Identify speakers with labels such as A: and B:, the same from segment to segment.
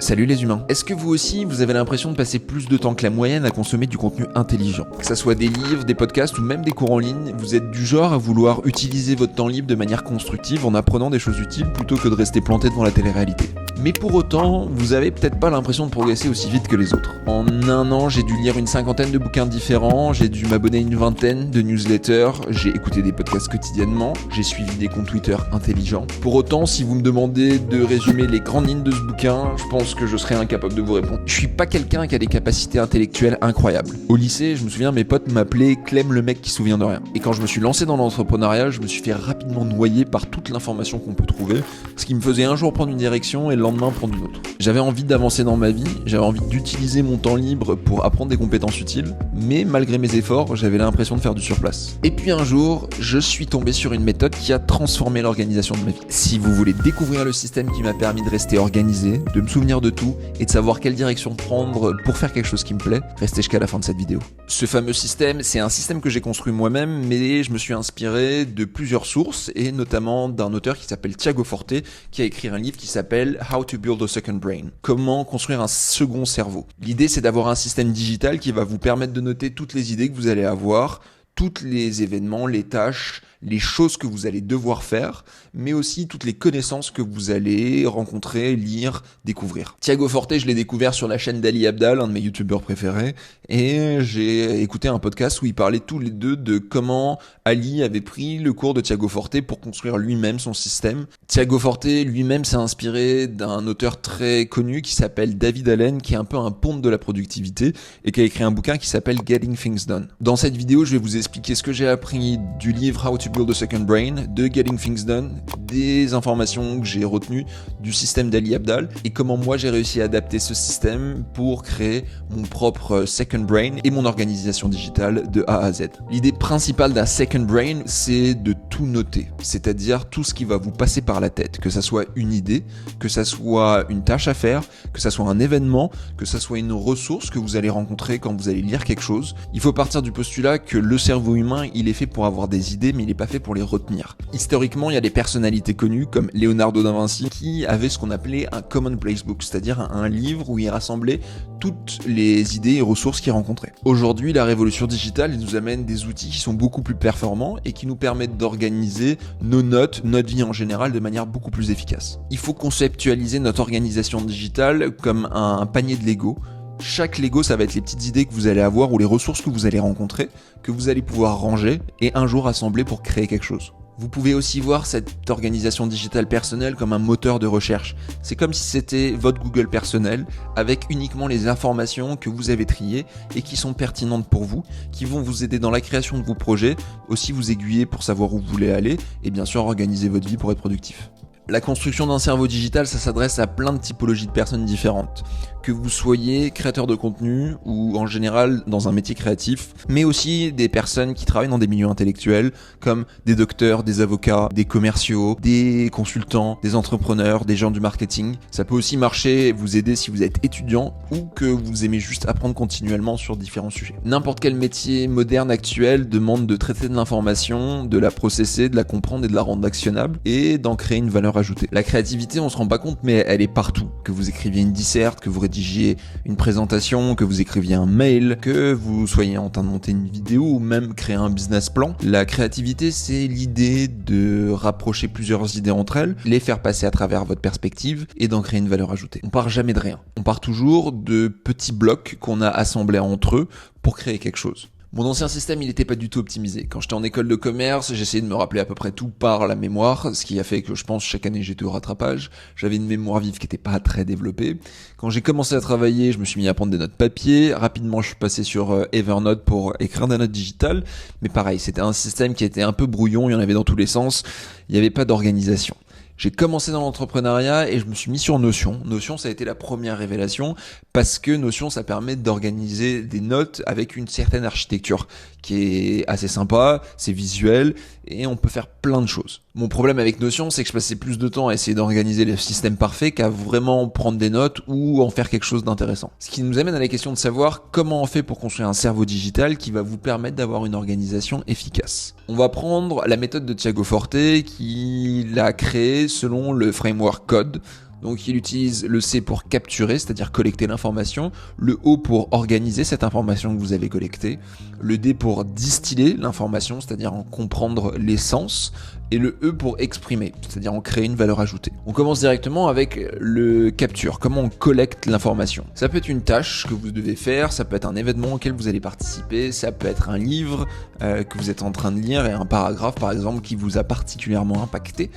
A: Salut les humains. Est-ce que vous aussi, vous avez l'impression de passer plus de temps que la moyenne à consommer du contenu intelligent? Que ça soit des livres, des podcasts ou même des cours en ligne, vous êtes du genre à vouloir utiliser votre temps libre de manière constructive en apprenant des choses utiles plutôt que de rester planté devant la télé-réalité. Mais pour autant, vous avez peut-être pas l'impression de progresser aussi vite que les autres. En un an, j'ai dû lire une 50aine de bouquins différents, j'ai dû m'abonner à une 20aine de newsletters, j'ai écouté des podcasts quotidiennement, j'ai suivi des comptes Twitter intelligents. Pour autant, si vous me demandez de résumer les grandes lignes de ce bouquin, je pense que je serais incapable de vous répondre. Je suis pas quelqu'un qui a des capacités intellectuelles incroyables. Au lycée, je me souviens, mes potes m'appelaient Clem le mec qui se souvient de rien. Et quand je me suis lancé dans l'entrepreneuriat, je me suis fait rapidement noyer par toute l'information qu'on peut trouver, ce qui me faisait un jour prendre une direction et le lendemain prendre une autre. J'avais envie d'avancer dans ma vie, j'avais envie d'utiliser mon temps libre pour apprendre des compétences utiles, mais malgré mes efforts, j'avais l'impression de faire du surplace. Et puis un jour, je suis tombé sur une méthode qui a transformé l'organisation de ma vie. Si vous voulez découvrir le système qui m'a permis de rester organisé, de me souvenir de tout et de savoir quelle direction prendre pour faire quelque chose qui me plaît, restez jusqu'à la fin de cette vidéo. Ce fameux système, c'est un système que j'ai construit moi-même, mais je me suis inspiré de plusieurs sources et notamment d'un auteur qui s'appelle Tiago Forte, qui a écrit un livre qui s'appelle How to Build a Second Brain. Comment construire un second cerveau. L'idée, c'est d'avoir un système digital qui va vous permettre de noter toutes les idées que vous allez avoir, tous les événements, les tâches, les choses que vous allez devoir faire, mais aussi toutes les connaissances que vous allez rencontrer, lire, découvrir. Tiago Forte, je l'ai découvert sur la chaîne d'Ali Abdaal, un de mes youtubeurs préférés, et j'ai écouté un podcast où ils parlaient tous les deux de comment Ali avait pris le cours de Tiago Forte pour construire lui-même son système. Tiago Forte lui-même s'est inspiré d'un auteur très connu qui s'appelle David Allen, qui est un peu un ponte de la productivité, et qui a écrit un bouquin qui s'appelle Getting Things Done. Dans cette vidéo, je vais vous expliquer ce que j'ai appris du livre How to Build a Second Brain, de Getting Things Done, des informations que j'ai retenues du système d'Ali Abdaal et comment moi j'ai réussi à adapter ce système pour créer mon propre Second Brain et mon organisation digitale de A à Z. L'idée principale d'un Second Brain, c'est de tout noter, c'est-à-dire tout ce qui va vous passer par la tête, que ça soit une idée, que ça soit une tâche à faire, que ça soit un événement, que ça soit une ressource que vous allez rencontrer quand vous allez lire quelque chose. Il faut partir du postulat que le cerveau humain, il est fait pour avoir des idées, mais il n'est pas fait pour les retenir. Historiquement, il y a des personnalités connues comme Leonardo da Vinci qui avait ce qu'on appelait un commonplace book, c'est-à-dire un livre où il rassemblait toutes les idées et ressources qu'il rencontrait. Aujourd'hui, la révolution digitale nous amène des outils qui sont beaucoup plus performants et qui nous permettent d'organiser nos notes, notre vie en général de manière beaucoup plus efficace. Il faut conceptualiser notre organisation digitale comme un panier de Lego. Chaque Lego, ça va être les petites idées que vous allez avoir ou les ressources que vous allez rencontrer, que vous allez pouvoir ranger et un jour assembler pour créer quelque chose. Vous pouvez aussi voir cette organisation digitale personnelle comme un moteur de recherche. C'est comme si c'était votre Google personnel avec uniquement les informations que vous avez triées et qui sont pertinentes pour vous, qui vont vous aider dans la création de vos projets, aussi vous aiguiller pour savoir où vous voulez aller et bien sûr organiser votre vie pour être productif. La construction d'un cerveau digital, ça s'adresse à plein de typologies de personnes différentes. Que vous soyez créateur de contenu ou en général dans un métier créatif, mais aussi des personnes qui travaillent dans des milieux intellectuels comme des docteurs, des avocats, des commerciaux, des consultants, des entrepreneurs, des gens du marketing. Ça peut aussi marcher et vous aider si vous êtes étudiant ou que vous aimez juste apprendre continuellement sur différents sujets. N'importe quel métier moderne actuel demande de traiter de l'information, de la processer, de la comprendre et de la rendre actionnable et d'en créer une valeur ajoutée. La créativité, on se rend pas compte, mais elle est partout. Que vous écriviez une disserte, que vous rédigiez une présentation, que vous écriviez un mail, que vous soyez en train de monter une vidéo ou même créer un business plan. La créativité, c'est l'idée de rapprocher plusieurs idées entre elles, les faire passer à travers votre perspective et d'en créer une valeur ajoutée. On part jamais de rien. On part toujours de petits blocs qu'on a assemblés entre eux pour créer quelque chose. Mon ancien système, il n'était pas du tout optimisé. Quand j'étais en école de commerce, j'essayais de me rappeler à peu près tout par la mémoire, ce qui a fait que je pense chaque année j'étais au rattrapage. J'avais une mémoire vive qui n'était pas très développée. Quand j'ai commencé à travailler, je me suis mis à prendre des notes papier. Rapidement, je suis passé sur Evernote pour écrire des notes digitales. Mais pareil, c'était un système qui était un peu brouillon, il y en avait dans tous les sens. Il n'y avait pas d'organisation. J'ai commencé dans l'entrepreneuriat et je me suis mis sur Notion. Notion, ça a été la première révélation parce que Notion, ça permet d'organiser des notes avec une certaine architecture qui est assez sympa, c'est visuel et on peut faire plein de choses. Mon problème avec Notion, c'est que je passais plus de temps à essayer d'organiser le système parfait qu'à vraiment prendre des notes ou en faire quelque chose d'intéressant. Ce qui nous amène à la question de savoir comment on fait pour construire un cerveau digital qui va vous permettre d'avoir une organisation efficace. On va prendre la méthode de Tiago Forte qui l'a créée selon le framework CODE. Donc il utilise le C pour capturer, c'est-à-dire collecter l'information, le O pour organiser cette information que vous avez collectée, le D pour distiller l'information, c'est-à-dire en comprendre l'essence, et le E pour exprimer, c'est-à-dire en créer une valeur ajoutée. On commence directement avec le capture, comment on collecte l'information. Ça peut être une tâche que vous devez faire, ça peut être un événement auquel vous allez participer, ça peut être un livre que vous êtes en train de lire et un paragraphe par exemple qui vous a particulièrement impacté.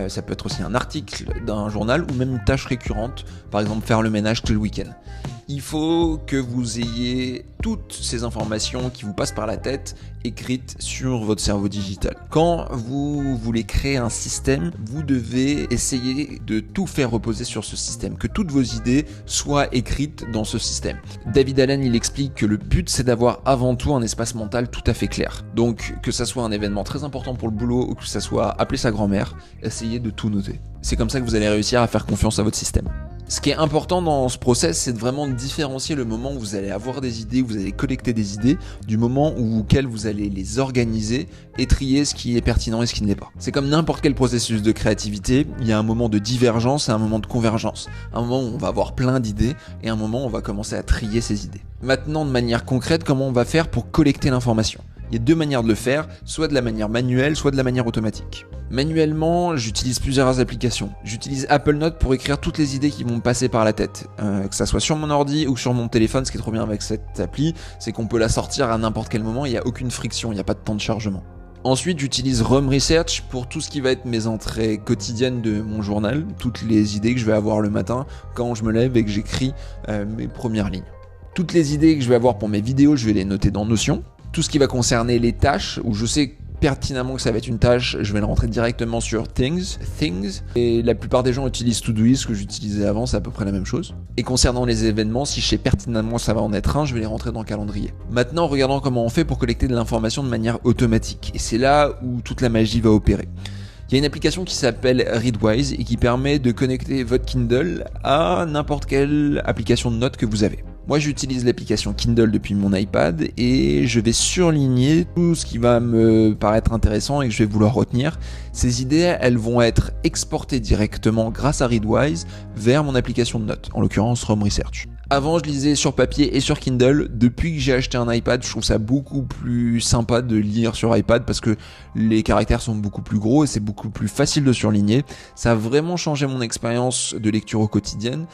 A: Ça peut être aussi un article d'un journal ou même une tâche récurrente, par exemple faire le ménage tout le week-end. Il faut que vous ayez toutes ces informations qui vous passent par la tête écrites sur votre cerveau digital. Quand vous voulez créer un système, vous devez essayer de tout faire reposer sur ce système, que toutes vos idées soient écrites dans ce système. David Allen, il explique que le but, c'est d'avoir avant tout un espace mental tout à fait clair. Donc, que ça soit un événement très important pour le boulot ou que ça soit appeler sa grand-mère, essayez de tout noter. C'est comme ça que vous allez réussir à faire confiance à votre système. Ce qui est important dans ce process, c'est de vraiment différencier le moment où vous allez avoir des idées, où vous allez collecter des idées, du moment auquel vous allez les organiser et trier ce qui est pertinent et ce qui ne l'est pas. C'est comme n'importe quel processus de créativité, il y a un moment de divergence et un moment de convergence. Un moment où on va avoir plein d'idées et un moment où on va commencer à trier ces idées. Maintenant, de manière concrète, comment on va faire pour collecter l'information ? Il y a deux manières de le faire, soit de la manière manuelle, soit de la manière automatique. Manuellement, j'utilise plusieurs applications. J'utilise Apple Notes pour écrire toutes les idées qui vont me passer par la tête. Que ça soit sur mon ordi ou sur mon téléphone, ce qui est trop bien avec cette appli, c'est qu'on peut la sortir à n'importe quel moment, il n'y a aucune friction, il n'y a pas de temps de chargement. Ensuite, j'utilise Roam Research pour tout ce qui va être mes entrées quotidiennes de mon journal, toutes les idées que je vais avoir le matin quand je me lève et que j'écris mes premières lignes. Toutes les idées que je vais avoir pour mes vidéos, je vais les noter dans Notion. Tout ce qui va concerner les tâches, où je sais pertinemment que ça va être une tâche, je vais le rentrer directement sur Things. Et la plupart des gens utilisent Todoist, que j'utilisais avant, c'est à peu près la même chose. Et concernant les événements, si je sais pertinemment que ça va en être un, je vais les rentrer dans le calendrier. Maintenant, regardons comment on fait pour collecter de l'information de manière automatique. Et c'est là où toute la magie va opérer. Il y a une application qui s'appelle Readwise et qui permet de connecter votre Kindle à n'importe quelle application de notes que vous avez. Moi, j'utilise l'application Kindle depuis mon iPad et je vais surligner tout ce qui va me paraître intéressant et que je vais vouloir retenir. Ces idées, elles vont être exportées directement grâce à Readwise vers mon application de notes, en l'occurrence Roam Research. Avant, je lisais sur papier et sur Kindle. Depuis que j'ai acheté un iPad, je trouve ça beaucoup plus sympa de lire sur iPad parce que les caractères sont beaucoup plus gros et c'est beaucoup plus facile de surligner. Ça a vraiment changé mon expérience de lecture au quotidien,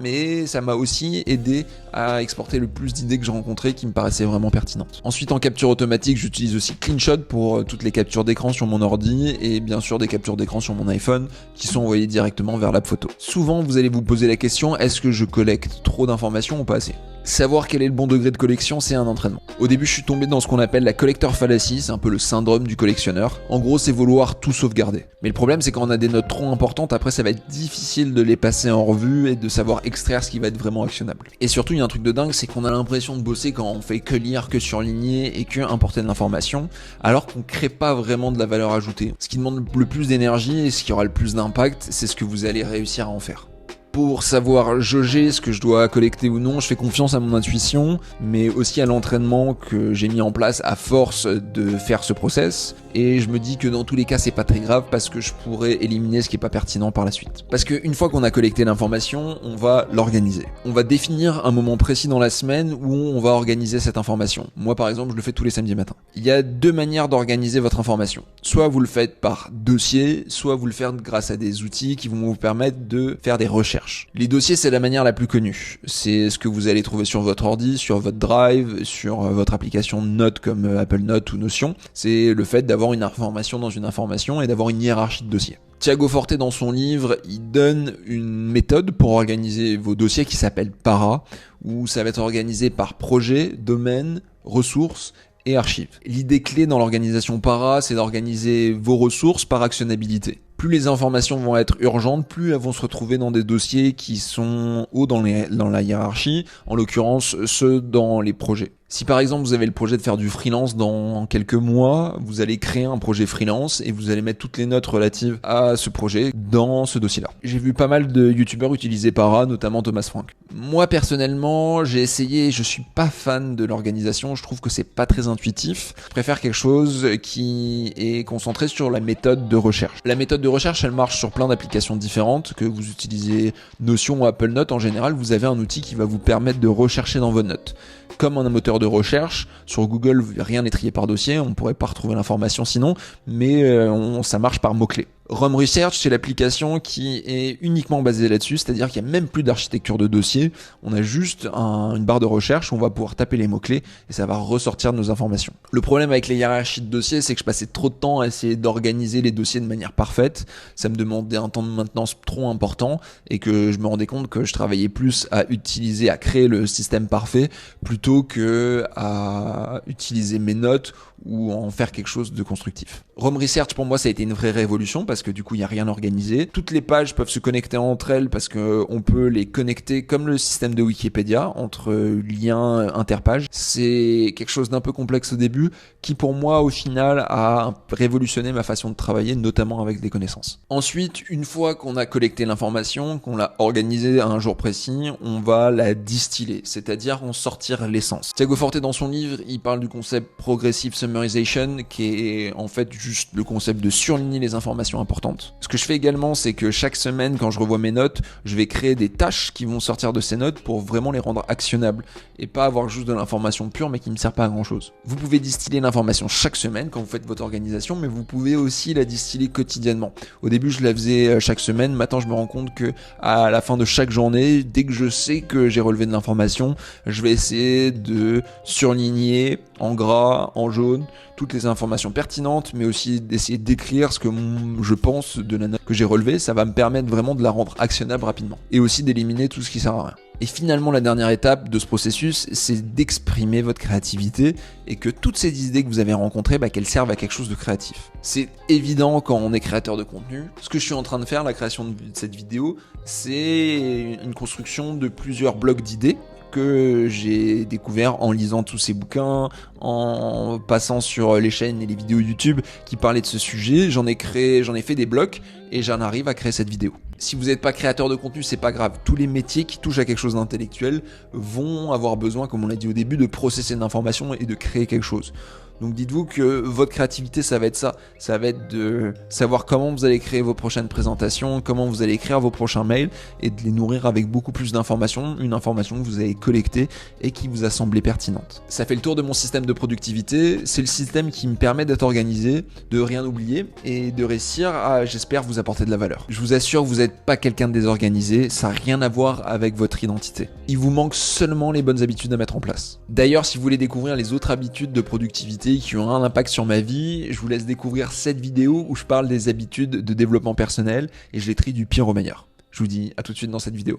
A: mais ça m'a aussi aidé à exporter le plus d'idées que j'ai rencontrées qui me paraissaient vraiment pertinentes. Ensuite, en capture automatique, j'utilise aussi CleanShot pour toutes les captures d'écran sur mon ordi et bien sûr des captures d'écran sur mon iPhone qui sont envoyées directement vers l'app photo. Souvent, vous allez vous poser la question, est-ce que je collecte trop d'informations ou pas assez ? Savoir quel est le bon degré de collection, c'est un entraînement. Au début, je suis tombé dans ce qu'on appelle la collector fallacy, c'est un peu le syndrome du collectionneur. En gros, c'est vouloir tout sauvegarder. Mais le problème, c'est quand on a des notes trop importantes, après ça va être difficile de les passer en revue et de savoir extraire ce qui va être vraiment actionnable. Et surtout, il y a un truc de dingue, c'est qu'on a l'impression de bosser quand on fait que lire, que surligner et que importer de l'information, alors qu'on crée pas vraiment de la valeur ajoutée. Ce qui demande le plus d'énergie et ce qui aura le plus d'impact, c'est ce que vous allez réussir à en faire. Pour savoir jauger ce que je dois collecter ou non, je fais confiance à mon intuition, mais aussi à l'entraînement que j'ai mis en place à force de faire ce process. Et je me dis que dans tous les cas, c'est pas très grave parce que je pourrais éliminer ce qui est pas pertinent par la suite. Parce qu'une fois qu'on a collecté l'information, on va l'organiser. On va définir un moment précis dans la semaine où on va organiser cette information. Moi, par exemple, je le fais tous les samedis matins. Il y a deux manières d'organiser votre information. Soit vous le faites par dossier, soit vous le faites grâce à des outils qui vont vous permettre de faire des recherches. Les dossiers, c'est la manière la plus connue. C'est ce que vous allez trouver sur votre ordi, sur votre Drive, sur votre application de notes comme Apple Notes ou Notion. C'est le fait d'avoir une information dans une information et d'avoir une hiérarchie de dossiers. Thiago Forte, dans son livre, il donne une méthode pour organiser vos dossiers qui s'appelle PARA, où ça va être organisé par projet, domaine, ressources et archives. L'idée clé dans l'organisation PARA, c'est d'organiser vos ressources par actionnabilité. Plus les informations vont être urgentes, plus elles vont se retrouver dans des dossiers qui sont hauts dans la hiérarchie, en l'occurrence ceux dans les projets. Si par exemple vous avez le projet de faire du freelance dans quelques mois, vous allez créer un projet freelance et vous allez mettre toutes les notes relatives à ce projet dans ce dossier-là. J'ai vu pas mal de youtubeurs utiliser Para, notamment Thomas Frank. Moi personnellement, j'ai essayé, je suis pas fan de l'organisation, je trouve que c'est pas très intuitif. Je préfère quelque chose qui est concentré sur la méthode de recherche. La méthode de recherche, elle marche sur plein d'applications différentes, que vous utilisez Notion ou Apple Notes, en général, vous avez un outil qui va vous permettre de rechercher dans vos notes. Comme un moteur de recherche, sur Google, rien n'est trié par dossier, on ne pourrait pas retrouver l'information sinon, mais ça marche par mots-clés. Roam Research, c'est l'application qui est uniquement basée là-dessus, c'est-à-dire qu'il n'y a même plus d'architecture de dossier, on a juste une barre de recherche où on va pouvoir taper les mots-clés et ça va ressortir nos informations. Le problème avec les hiérarchies de dossiers, c'est que je passais trop de temps à essayer d'organiser les dossiers de manière parfaite, ça me demandait un temps de maintenance trop important et que je me rendais compte que je travaillais plus à créer le système parfait plutôt que à utiliser mes notes ou en faire quelque chose de constructif. Roam Research, pour moi, ça a été une vraie révolution parce que du coup, il n'y a rien organisé. Toutes les pages peuvent se connecter entre elles parce qu'on peut les connecter comme le système de Wikipédia entre liens interpages. C'est quelque chose d'un peu complexe au début qui, pour moi, au final, a révolutionné ma façon de travailler, notamment avec des connaissances. Ensuite, une fois qu'on a collecté l'information, qu'on l'a organisée à un jour précis, on va la distiller, c'est-à-dire en sortir l'essence. Thiago Forte, dans son livre, il parle du concept progressive summarization, qui est en fait juste le concept de surligner les informations importantes. Ce que je fais également, c'est que chaque semaine, quand je revois mes notes, je vais créer des tâches qui vont sortir de ces notes pour vraiment les rendre actionnables et pas avoir juste de l'information pure mais qui ne me sert pas à grand chose. Vous pouvez distiller l'information chaque semaine quand vous faites votre organisation, mais vous pouvez aussi la distiller quotidiennement. Au début, je la faisais chaque semaine. Maintenant, je me rends compte que à la fin de chaque journée, dès que je sais que j'ai relevé de l'information, je vais essayer de surligner en gras, en jaune, toutes les informations pertinentes, mais aussi d'essayer d'écrire ce que je pense de la note que j'ai relevée. Ça va me permettre vraiment de la rendre actionnable rapidement. Et aussi d'éliminer tout ce qui sert à rien. Et finalement, la dernière étape de ce processus, c'est d'exprimer votre créativité et que toutes ces idées que vous avez rencontrées, qu'elles servent à quelque chose de créatif. C'est évident quand on est créateur de contenu. Ce que je suis en train de faire, la création de cette vidéo, c'est une construction de plusieurs blocs d'idées que j'ai découvert en lisant tous ces bouquins, en passant sur les chaînes et les vidéos YouTube qui parlaient de ce sujet. J'en ai fait des blocs et j'en arrive à créer cette vidéo. Si vous n'êtes pas créateur de contenu, c'est pas grave. Tous les métiers qui touchent à quelque chose d'intellectuel vont avoir besoin, comme on l'a dit au début, de processer de l'information et de créer quelque chose. Donc dites-vous que votre créativité, ça va être ça. Ça va être de savoir comment vous allez créer vos prochaines présentations, comment vous allez écrire vos prochains mails et de les nourrir avec beaucoup plus d'informations, une information que vous avez collectée et qui vous a semblé pertinente. Ça fait le tour de mon système de productivité. C'est le système qui me permet d'être organisé, de rien oublier et de réussir à, j'espère, vous apporter de la valeur. Je vous assure, vous n'êtes pas quelqu'un de désorganisé, ça n'a rien à voir avec votre identité. Il vous manque seulement les bonnes habitudes à mettre en place. D'ailleurs, si vous voulez découvrir les autres habitudes de productivité qui ont un impact sur ma vie, je vous laisse découvrir cette vidéo où je parle des habitudes de développement personnel et je les trie du pire au meilleur. Je vous dis à tout de suite dans cette vidéo.